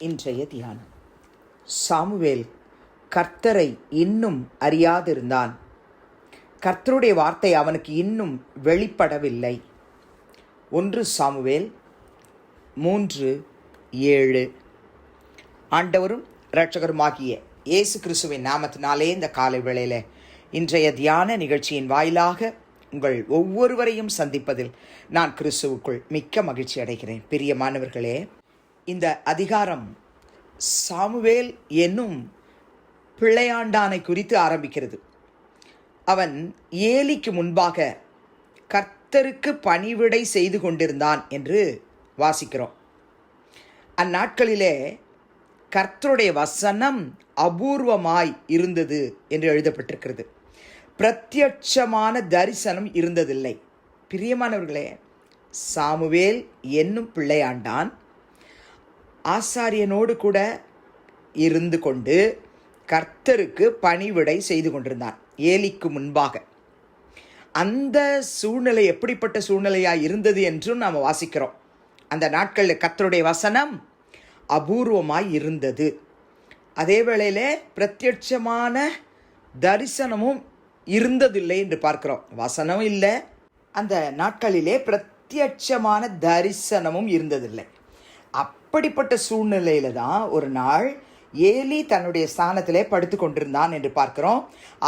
இன்றைய தியானம். சாமுவேல் கர்த்தரை இன்னும் அறியாதிருந்தான். கர்த்தருடைய வார்த்தை அவனுக்கு இன்னும் வெளிப்படவில்லை. 1 சாமுவேல் 3:7. ஆண்டவரும் இரட்சகருமாகிய இயேசு கிறிஸ்துவின் நாமத்தினாலே இந்த காலை வேளையில இன்றைய தியான நிகழ்ச்சியின் வாயிலாக உங்கள் ஒவ்வொருவரையும் சந்திப்பதில் நான் கிறிஸ்துவுக்குள் மிக்க மகிழ்ச்சி அடைகிறேன். பிரியமானவர்களே, இந்த அதிகாரம் சாமுவேல் என்னும் பிள்ளையாண்டானை குறித்து ஆரம்பிக்கிறது. அவன் ஏலிக்கு முன்பாக கர்த்தருக்கு பணிவிடை செய்து கொண்டிருந்தான் என்று வாசிக்கிறோம். அந்நாட்களிலே கர்த்தருடைய வசனம் அபூர்வமாய் இருந்தது என்று எழுதப்பட்டிருக்கிறது. பிரத்யட்சமான தரிசனம் இருந்ததில்லை. பிரியமானவர்களே, சாமுவேல் என்னும் பிள்ளையாண்டான் ஆசாரியனோடு கூட இருந்து கொண்டு கர்த்தருக்கு பணிவிடை செய்து கொண்டிருந்தான் ஏலிக்கு முன்பாக. அந்த சூழ்நிலை எப்படிப்பட்ட சூழ்நிலையாக இருந்தது என்றும் நாம் வாசிக்கிறோம். அந்த நாட்களில் கர்த்தருடைய வசனம் அபூர்வமாய் இருந்தது. அதே வேளையிலே பிரத்யட்சமான தரிசனமும் இருந்ததில்லை என்று பார்க்கிறோம். வசனம் இல்லை, அந்த நாட்களிலே பிரத்யட்சமான தரிசனமும் இருந்ததில்லை. அப்படிப்பட்ட சூழ்நிலையில தான் ஒரு நாள் ஏலி தன்னுடைய ஸ்தானத்திலே படுத்து கொண்டிருந்தான் என்று பார்க்கிறோம்.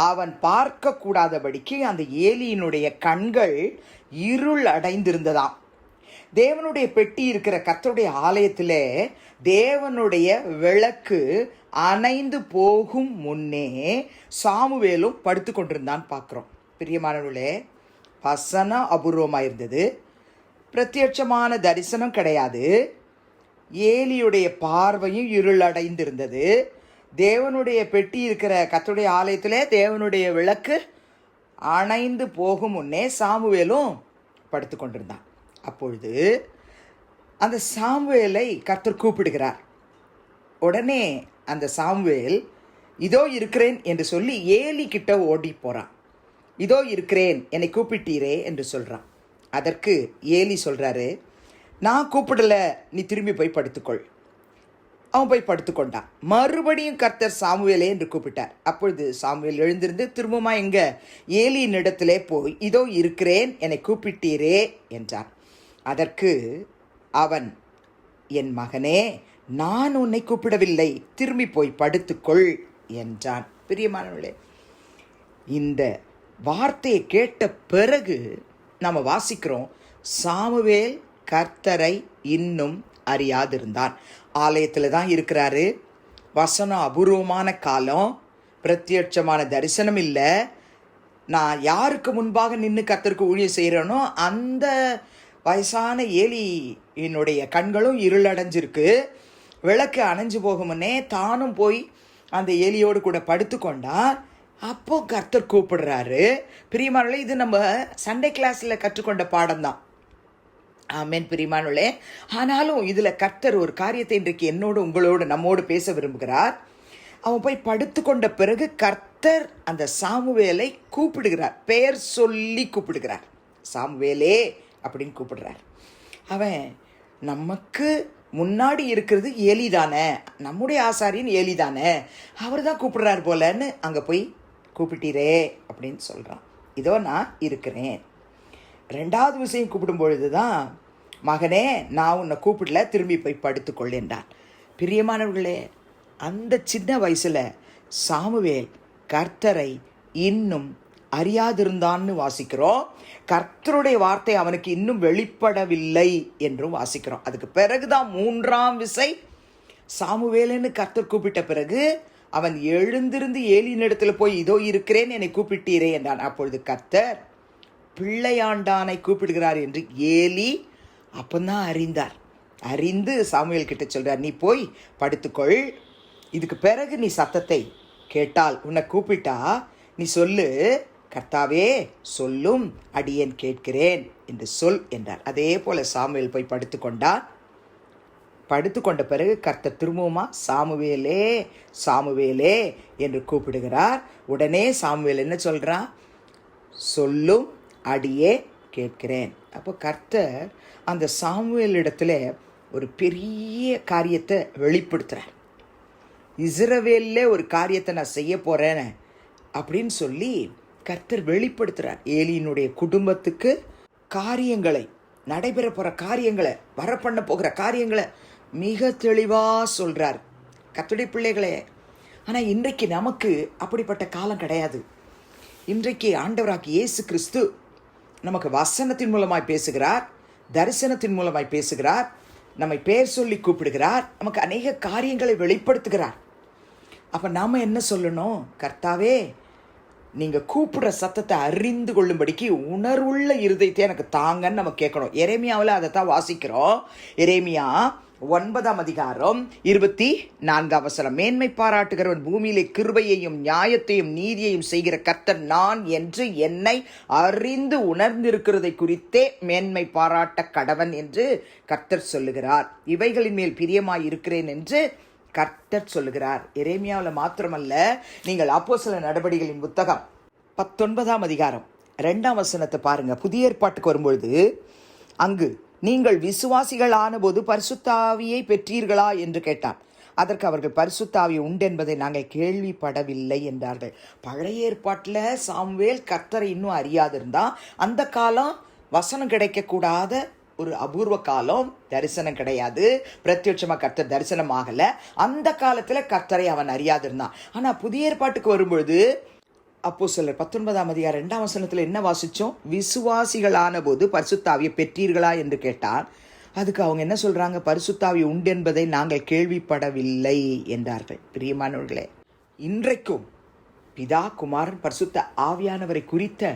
அவன் பார்க்க கூடாதபடிக்கு அந்த ஏலியினுடைய கண்கள் இருள் அடைந்திருந்ததாம். தேவனுடைய பெட்டி இருக்கிற கர்த்தருடைய ஆலயத்திலே தேவனுடைய விளக்கு அணைந்து போகும் முன்னே சாமுவேலும் படுத்து கொண்டிருந்தான் பார்க்கிறோம். பிரியமானவர்களே, வசனம் அபூர்வமாக இருந்தது, பிரத்யட்சமான தரிசனம் கிடையாது. ஏலியுடைய பார்வையும் இருளடைந்திருந்தது. தேவனுடைய பெட்டி இருக்கிற கர்த்தருடைய ஆலயத்திலே தேவனுடைய விளக்கு அணைந்து போகும் முன்னே சாமுவேலும் படுத்து கொண்டிருந்தான். அப்பொழுது அந்த சாமுவேலை கர்த்தர் கூப்பிடுகிறார். உடனே அந்த சாமுவேல் இதோ இருக்கிறேன் என்று சொல்லி ஏலி கிட்ட ஓடி போகிறான். இதோ இருக்கிறேன், என்னை கூப்பிட்டீரே என்று சொல்கிறான். அதற்கு ஏலி சொல்கிறாரு, நான் கூப்பிடல, நீ திரும்பி போய் படுத்துக்கொள். அவன் போய் படுத்துக்கொண்டான். மறுபடியும் கர்த்தர் சாமுவேலே என்று கூப்பிட்டார். அப்பொழுது சாமுவேல் எழுந்திருந்து திரும்பமா எங்க ஏலியின் இடத்திலே போய் இதோ இருக்கிறேன், என்னை கூப்பிட்டீரே என்றான். அதற்கு அவன், என் மகனே, நான் உன்னை கூப்பிடவில்லை, திரும்பி போய் படுத்துக்கொள் என்றான். பிரியமானவர்களே, இந்த வார்த்தையை கேட்ட பிறகு நாம் வாசிக்கிறோம், சாமுவேல் கர்த்தரை இன்னும் அறியாதிருந்தான். ஆலயத்தில் தான் இருக்கிறாரு. வசனம் அபூர்வமான காலம், பிரத்யட்சமான தரிசனம் இல்லை. நான் யாருக்கு முன்பாக நின்று கர்த்தருக்கு ஊழியம் செய்கிறேனோ அந்த வயசான ஏலியினுடைய கண்களும் இருளடைஞ்சிருக்கு. விளக்கு அணைஞ்சு போகுமுன்னே தானும் போய் அந்த ஏலியோடு கூட படுத்து கொண்டான். அப்போ கர்த்தர் கூப்பிடுறாரு. பிரியமானவர்களே, இது நம்ம சண்டே கிளாஸில் கற்றுக்கொண்ட பாடம் தான். ஆமென் பிரியமானவர்களே. ஆனாலும் இதில் கர்த்தர் ஒரு காரியத்தை இன்றைக்கு என்னோடு உங்களோடு நம்மோடு பேச விரும்புகிறார். அவன் போய் படுத்து கொண்ட பிறகு கர்த்தர் அந்த சாமுவேலை கூப்பிடுகிறார். பெயர் சொல்லி கூப்பிடுகிறார். சாமுவேலே அப்படின்னு கூப்பிடுறார். அவன் நமக்கு முன்னாடி இருக்கிறது ஏலிதானே, நம்முடைய ஆசாரியன் ஏலிதானே, அவர் தான் கூப்பிடுறார் போலன்னு அங்கே போய் கூப்பிட்டீரே அப்படின்னு சொல்கிறான். இதோ நான் இருக்கிறேன். 2வது விஷயம் கூப்பிடும் பொழுது தான், மகனே, நான் உன்னை கூப்பிடல, திரும்பி போய் படுத்துக்கொள் என்றான். பிரியமானவர்களே, அந்த சின்ன வயசில் சாமுவேல் கர்த்தரை இன்னும் அறியாதிருந்தான்னு வாசிக்கிறோம். கர்த்தருடைய வார்த்தை அவனுக்கு இன்னும் வெளிப்படவில்லை என்றும் வாசிக்கிறோம். அதுக்கு பிறகுதான் 3ஆம் விசை சாமுவேலன்னு கர்த்தர் கூப்பிட்ட பிறகு அவன் எழுந்திருந்து ஏலியின் இடத்துல போய் இதோ இருக்கிறேன், என்னை கூப்பிட்டீரே என்றான். அப்பொழுது கர்த்தர் பிள்ளையாண்டானை கூப்பிடுகிறார் என்று ஏலி அப்பந்தான் அறிந்தார். அறிந்து சாமுவேல் கிட்ட சொல்றார், நீ போய் படுத்துக்கொள், இதுக்கு பிறகு நீ சத்தத்தை கேட்டால், உன்னை கூப்பிட்டா நீ சொல்லு, கர்த்தாவே சொல்லும், அடியேன் கேட்கிறேன் என்று சொல் என்றார். அதே போல சாமுவேல் போய் படுத்துக்கொண்டார். படுத்துக்கொண்ட பிறகு கர்த்தர் திரும்பவுமா சாமுவேலே சாமுவேலே என்று கூப்பிடுகிறார். உடனே சாமுவேல் என்ன சொல்றான்? சொல்லும், அடியே கேட்கிறேன். அப்போ கர்த்தர் அந்த சாமுவேல் இடத்துல ஒரு பெரிய காரியத்தை வெளிப்படுத்துகிறார். இஸ்ரவேலில் ஒரு காரியத்தை நான் செய்ய போகிறேன் அப்படின்னு சொல்லி கர்த்தர் வெளிப்படுத்துகிறார். ஏலியினுடைய குடும்பத்துக்கு காரியங்களை, நடைபெற போகிற காரியங்களை, வரப்பண்ண போகிற காரியங்களை மிக தெளிவாக சொல்கிறார். கர்த்தருடைய பிள்ளைகளே, ஆனால் இன்றைக்கு நமக்கு அப்படிப்பட்ட காலம் கிடையாது. இன்றைக்கு ஆண்டவராகிய இயேசு கிறிஸ்து நமக்கு வசனத்தின் மூலமாய் பேசுகிறார், தரிசனத்தின் மூலமாய் பேசுகிறார், நம்மை பேர் சொல்லி கூப்பிடுகிறார், நமக்கு அநேக காரியங்களை வெளிப்படுத்துகிறார். அப்போ நாம் என்ன சொல்லணும்? கர்த்தாவே, நீங்கள் கூப்பிடுற சத்தத்தை அறிந்து கொள்ளும்படிக்கு உணர்வுள்ள இருதயத்தை எனக்கு தாங்கன்னு நம்ம கேட்கணும். எரேமியாவில் அதை தான் வாசிக்கிறோம். எரேமியா 9ஆம் அதிகாரம் 24ஆம் வசனம். மேன்மை பாராட்டுகிறவன் பூமியிலே கிருபையையும் நியாயத்தையும் நீதியையும் செய்கிற கர்த்தர் நான் என்று என்னை அறிந்து உணர்ந்திருக்கிறதை குறித்தே மேன்மை பாராட்ட கடவன் என்று கர்த்தர் சொல்லுகிறார். இவைகளின் மேல் பிரியமாய் இருக்கிறேன் என்று கர்த்தர் சொல்லுகிறார். எரேமியாவில் மாத்திரமல்ல, நீங்கள் அப்போஸ்தலர் நடபடிகளின் புத்தகம் 19ஆம் அதிகாரம் 2ஆம் வசனத்தை பாருங்க. புதிய ஏற்பாட்டுக்கு வரும்பொழுது அங்கு நீங்கள் விசுவாசிகள் ஆனபோது பரிசுத்த ஆவியை பெற்றீர்களா என்று கேட்டான். அதற்கு அவர்கள் பரிசுத்த ஆவி உண்டு என்பதை நாங்கள் கேள்விப்படவில்லை என்றார்கள். பழைய ஏற்பாட்டில் சாமுவேல் கர்த்தரை இன்னும் அறியாதிருந்தா, அந்த காலம் வசனம் கிடைக்கக்கூடாத ஒரு அபூர்வ காலம், தரிசனம் கிடையாது, பிரத்யட்சமாக கர்த்தர் தரிசனம் ஆகலை. அந்த காலத்தில் கர்த்தரை அவன் அறியாதிருந்தான். ஆனால் புதிய ஏற்பாட்டுக்கு வரும்பொழுது அப்போஸ்தலர் 19ஆம் அதிகாரம் 2ஆம் வசனத்தில் என்ன வாசித்தோம்? விசுவாசிகளான போது பரிசுத்த ஆவியை பெற்றீர்களா என்று கேட்டான். அதுக்கு அவங்க என்ன சொல்கிறாங்க? பரிசுத்த ஆவி உண்டு என்பதை நாங்கள் கேள்விப்படவில்லை என்றார்கள். பிரியமானவர்களே, இன்றைக்கும் பிதா, குமாரன், பரிசுத்த ஆவியானவரை குறித்த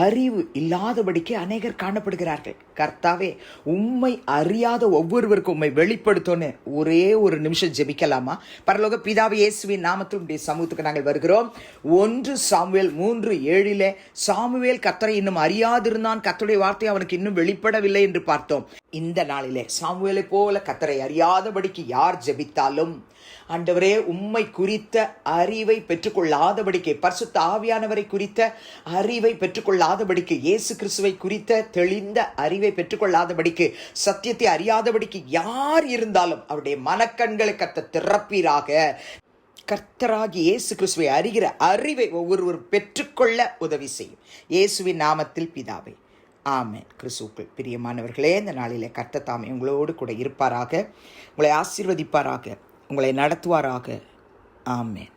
அறிவு இல்லாதபடிக்கு அநேகர் காணப்படுகிறார்கள். கர்த்தாவே, உம்மை அறியாத ஒவ்வொருவருக்கும் உம்மை வெளிப்படுத்தோன்னு ஒரே ஒரு நிமிஷம் ஜெபிக்கலாமா? பரலோக பிதாவே, இயேசுவின் நாமத்தில் உம்முடைய சமூகத்துக்கு நாங்கள் வருகிறோம். 1 சாமுவேல் 3:7 சாமுவேல் கர்த்தரை இன்னும் அறியாதிருந்தான், கர்த்தருடைய வார்த்தை அவனுக்கு இன்னும் வெளிப்படவில்லை என்று பார்த்தோம். இந்த நாளிலே சாமுவேலை போல கர்த்தரை அறியாதபடிக்கு யார் ஜெபித்தாலும், ஆண்டவரே, உம்மை குறித்த அறிவை பெற்றுக்கொள்ளாதபடிக்கு, பரிசுத்த ஆவியானவரை குறித்த அறிவை பெற்றுக்கொள்ளாதபடிக்கு, இயேசு கிறிஸ்துவை குறித்த தெளிந்த அறிவை பெற்றுக்கொள்ளாதபடிக்கு, சத்தியத்தை அறியாதபடிக்கு யார் இருந்தாலும் அவருடைய மனக்கண்களை கர்த்தர் திறப்பீராக. கர்த்தராகி இயேசு கிறிஸ்துவை அறிகிற அறிவை ஒவ்வொருவர் பெற்றுக்கொள்ள உதவி செய்யும். இயேசுவின் நாமத்தில் பிதாவே, ஆமென். கிறிஸ்துவுக்குள் பிரியமானவர்களே, இந்த நாளிலே கர்த்தர் தாமே உங்களோடு கூட இருப்பாராக, உங்களை ஆசீர்வதிப்பாராக, உங்களை நடத்துவாராக. ஆமென்.